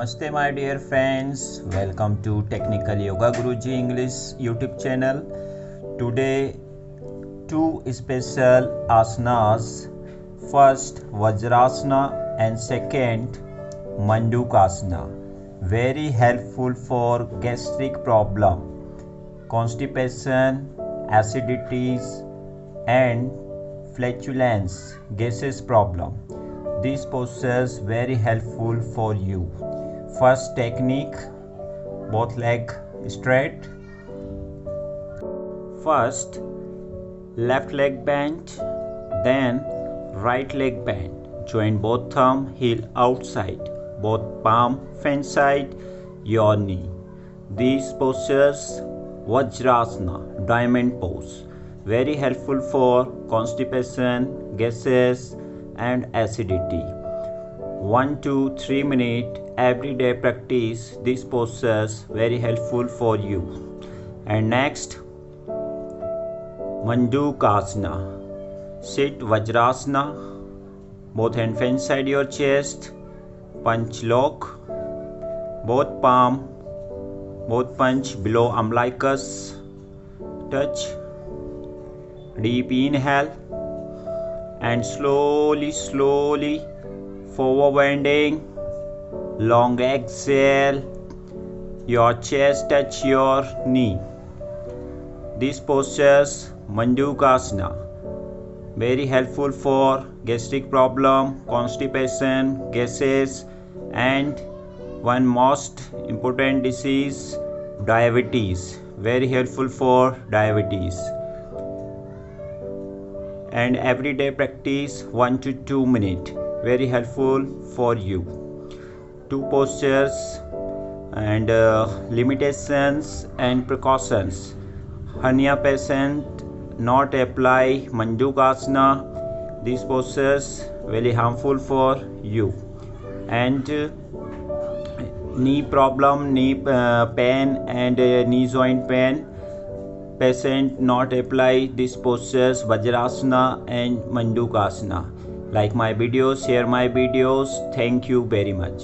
Namaste my dear friends, welcome to Technical Yoga Guruji English YouTube channel. Today two special asanas, first Vajrasana and second Mandook Asana, very helpful for gastric problem, constipation, acidities and flatulence, gases problem. These postures very helpful for you. First technique, both leg straight. First left leg bend, then right leg bend. Join both thumb, heel outside, both palm fan side, your knee. These postures Vajrasana, diamond pose, very helpful for constipation, gases and acidity. 1 to 3 minutes everyday practice these postures, very helpful for you. And next Mandook Asana, sit Vajrasana, both hand fan side your chest, punch lock, both palm, both punch below umbilicus, touch, deep inhale and slowly forward bending, long exhale, your chest touch your knee. These postures Mandook Asana, very helpful for gastric problem, constipation, gases and one most important disease, diabetes, very helpful for diabetes. And everyday practice 1 to 2 minutes, very helpful for you. Two postures and limitations and precautions. Hernia patient not apply Mandook Asana. These postures very harmful for you. And knee problem, knee pain and knee joint pain, patient not apply these postures Vajrasana and Mandook Asana. Like my videos, share my videos. Thank you very much.